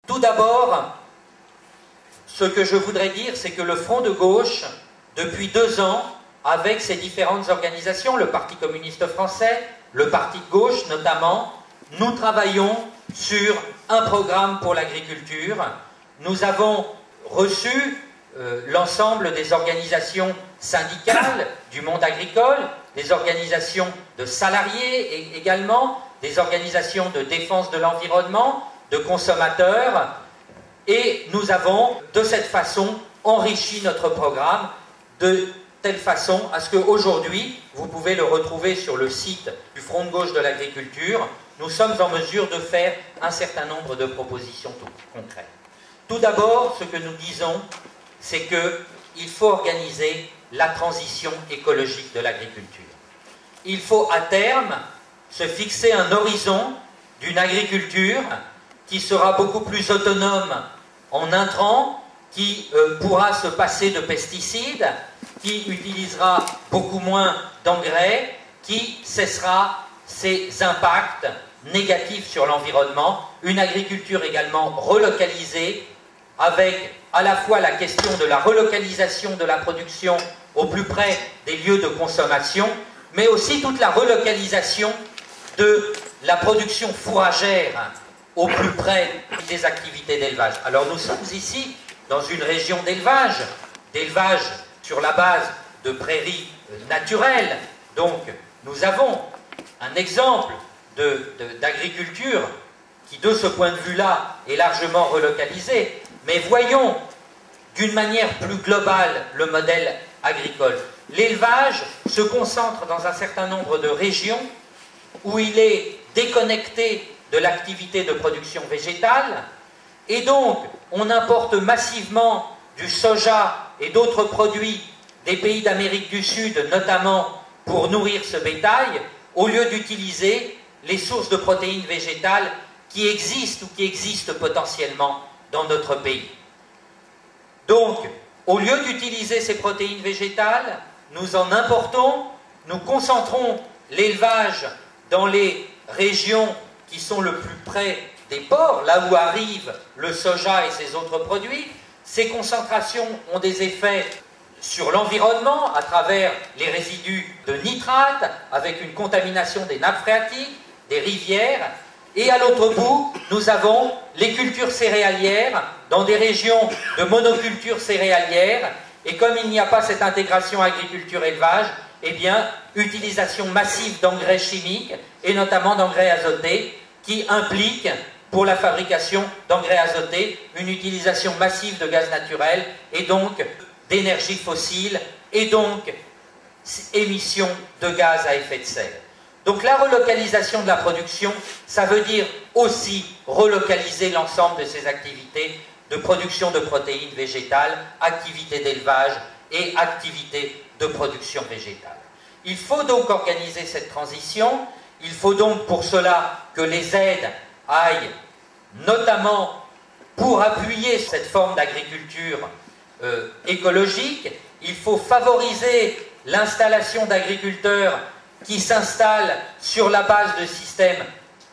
Tout d'abord, ce que je voudrais dire, c'est que le Front de gauche, depuis 2 ans, avec ses différentes organisations, le Parti communiste français, le Parti de gauche notamment, nous travaillons sur un programme pour l'agriculture. Nous avons reçu l'ensemble des organisations syndicales du monde agricole, des organisations de salariés également, des organisations de défense de l'environnement, de consommateurs, et nous avons de cette façon enrichi notre programme de telle façon à ce qu'aujourd'hui, vous pouvez le retrouver sur le site du Front de gauche de l'agriculture, nous sommes en mesure de faire un certain nombre de propositions concrètes. Tout d'abord, ce que nous disons, c'est qu'il faut organiser la transition écologique de l'agriculture. Il faut à terme se fixer un horizon d'une agriculture qui sera beaucoup plus autonome en intrants, qui pourra se passer de pesticides, qui utilisera beaucoup moins d'engrais, qui cessera ses impacts négatifs sur l'environnement, une agriculture également relocalisée, avec à la fois la question de la relocalisation de la production au plus près des lieux de consommation, mais aussi toute la relocalisation de la production fourragère au plus près des activités d'élevage. Alors nous sommes ici dans une région d'élevage sur la base de prairies naturelles. Donc nous avons un exemple d'agriculture qui, de ce point de vue-là, est largement relocalisée. Mais voyons d'une manière plus globale le modèle agricole. L'élevage se concentre dans un certain nombre de régions où il est déconnecté de l'activité de production végétale, et donc on importe massivement du soja et d'autres produits des pays d'Amérique du Sud, notamment pour nourrir ce bétail, au lieu d'utiliser les sources de protéines végétales qui existent ou qui existent potentiellement dans notre pays. Donc, au lieu d'utiliser ces protéines végétales, nous en importons, nous concentrons l'élevage dans les régions qui sont le plus près des ports, là où arrive le soja et ses autres produits. Ces concentrations ont des effets sur l'environnement à travers les résidus de nitrates, avec une contamination des nappes phréatiques, des rivières. Et à l'autre bout, nous avons les cultures céréalières dans des régions de monoculture céréalière. Et comme il n'y a pas cette intégration agriculture-élevage, eh bien, utilisation massive d'engrais chimiques, et notamment d'engrais azotés, qui implique, pour la fabrication d'engrais azotés, une utilisation massive de gaz naturel, et donc d'énergie fossile, et donc émission de gaz à effet de serre. Donc la relocalisation de la production, ça veut dire aussi relocaliser l'ensemble de ces activités de production de protéines végétales, activités d'élevage et activités de production végétale. Il faut donc organiser cette transition, il faut donc pour cela que les aides aillent notamment pour appuyer cette forme d'agriculture écologique. Il faut favoriser l'installation d'agriculteurs qui s'installent sur la base de systèmes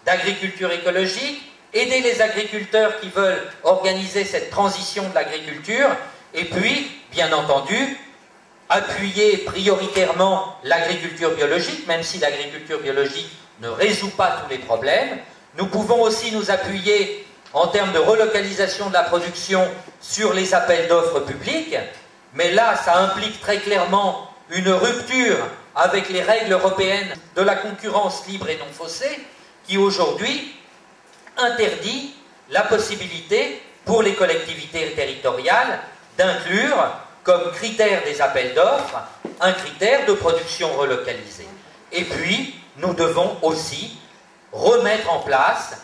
d'agriculture écologique, aider les agriculteurs qui veulent organiser cette transition de l'agriculture, et puis, bien entendu, appuyer prioritairement l'agriculture biologique, même si l'agriculture biologique ne résout pas tous les problèmes. Nous pouvons aussi nous appuyer en termes de relocalisation de la production sur les appels d'offres publics, mais là, ça implique très clairement une rupture avec les règles européennes de la concurrence libre et non faussée, qui aujourd'hui interdit la possibilité pour les collectivités territoriales d'inclure comme critère des appels d'offres un critère de production relocalisée. Et puis, nous devons aussi remettre en place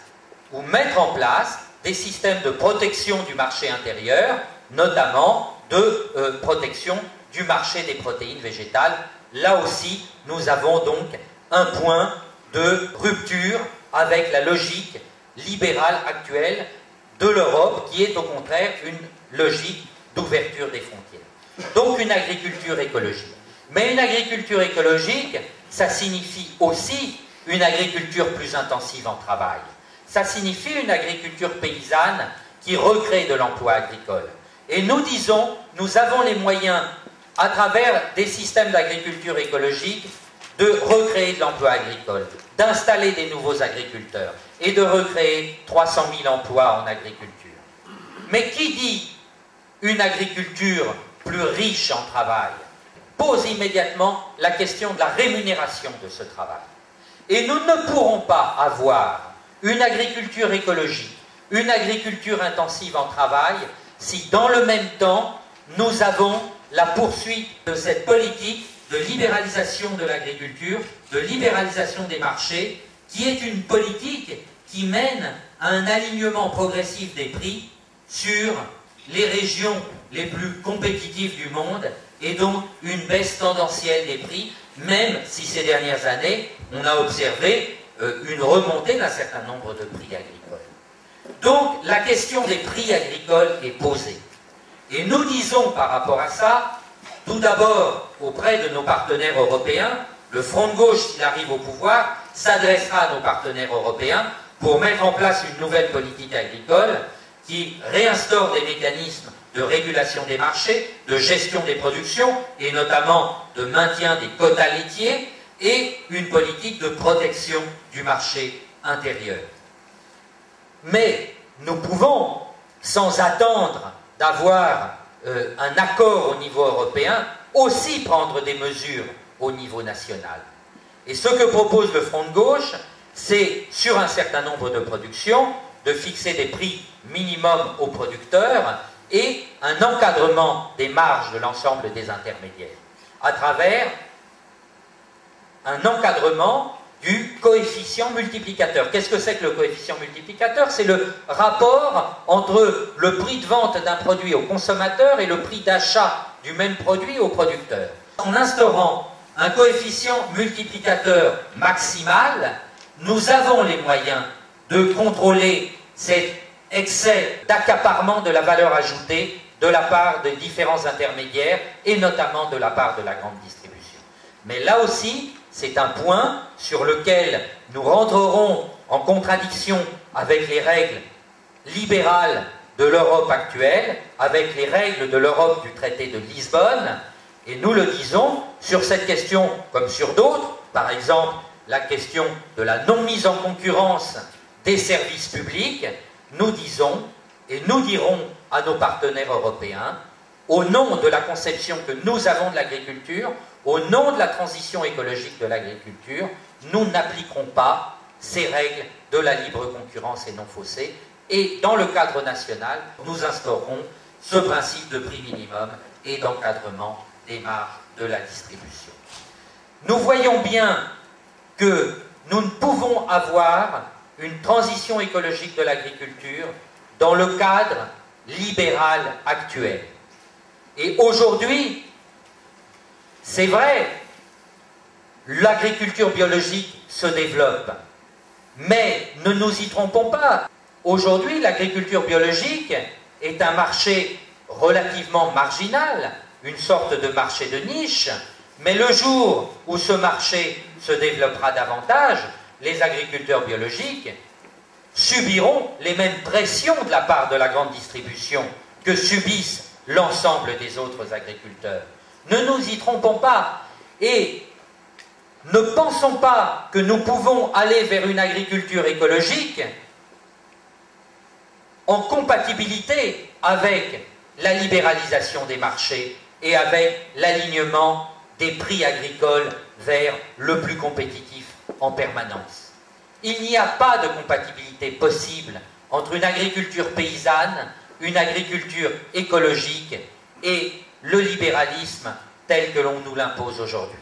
ou mettre en place des systèmes de protection du marché intérieur, notamment de protection du marché des protéines végétales. Là aussi, nous avons donc un point de rupture avec la logique libérale actuelle de l'Europe, qui est au contraire une logique d'ouverture des frontières. Donc une agriculture écologique. Mais une agriculture écologique, ça signifie aussi une agriculture plus intensive en travail. Ça signifie une agriculture paysanne qui recrée de l'emploi agricole. Et nous disons, nous avons les moyens, à travers des systèmes d'agriculture écologique, de recréer de l'emploi agricole, d'installer des nouveaux agriculteurs et de recréer 300 000 emplois en agriculture. Mais qui dit une agriculture plus riche en travail pose immédiatement la question de la rémunération de ce travail. Et nous ne pourrons pas avoir une agriculture écologique, une agriculture intensive en travail, si dans le même temps, nous avons la poursuite de cette politique de libéralisation de l'agriculture, de libéralisation des marchés, qui est une politique qui mène à un alignement progressif des prix sur les régions les plus compétitives du monde, et donc une baisse tendancielle des prix, même si ces dernières années, on a observé une remontée d'un certain nombre de prix agricoles. Donc la question des prix agricoles est posée. Et nous disons par rapport à ça, tout d'abord auprès de nos partenaires européens, le Front de gauche, s'il arrive au pouvoir, s'adressera à nos partenaires européens pour mettre en place une nouvelle politique agricole qui réinstaure des mécanismes de régulation des marchés, de gestion des productions, et notamment de maintien des quotas laitiers, et une politique de protection du marché intérieur. Mais nous pouvons, sans attendre d'avoir un accord au niveau européen, aussi prendre des mesures au niveau national. Et ce que propose le Front de gauche, c'est, sur un certain nombre de productions, de fixer des prix minimums aux producteurs et un encadrement des marges de l'ensemble des intermédiaires, à travers un encadrement du coefficient multiplicateur. Qu'est-ce que c'est que le coefficient multiplicateur? C'est le rapport entre le prix de vente d'un produit au consommateur et le prix d'achat du même produit au producteur. En instaurant un coefficient multiplicateur maximal, nous avons les moyens de contrôler cet excès d'accaparement de la valeur ajoutée de la part des différents intermédiaires et notamment de la part de la grande distribution. Mais là aussi, c'est un point sur lequel nous rentrerons en contradiction avec les règles libérales de l'Europe actuelle, avec les règles de l'Europe du traité de Lisbonne, et nous le disons sur cette question comme sur d'autres, par exemple la question de la non-mise en concurrence des services publics, nous disons et nous dirons à nos partenaires européens, au nom de la conception que nous avons de l'agriculture, au nom de la transition écologique de l'agriculture, nous n'appliquerons pas ces règles de la libre concurrence et non faussée, et dans le cadre national, nous instaurerons ce principe de prix minimum et d'encadrement des marges de la distribution. Nous voyons bien que nous ne pouvons avoir une transition écologique de l'agriculture dans le cadre libéral actuel. Et aujourd'hui, c'est vrai, l'agriculture biologique se développe, mais ne nous y trompons pas. Aujourd'hui, l'agriculture biologique est un marché relativement marginal, une sorte de marché de niche, mais le jour où ce marché se développera davantage, les agriculteurs biologiques subiront les mêmes pressions de la part de la grande distribution que subissent l'ensemble des autres agriculteurs. Ne nous y trompons pas et ne pensons pas que nous pouvons aller vers une agriculture écologique en compatibilité avec la libéralisation des marchés et avec l'alignement des prix agricoles vers le plus compétitif en permanence. Il n'y a pas de compatibilité possible entre une agriculture paysanne, une agriculture écologique et le libéralisme tel que l'on nous l'impose aujourd'hui.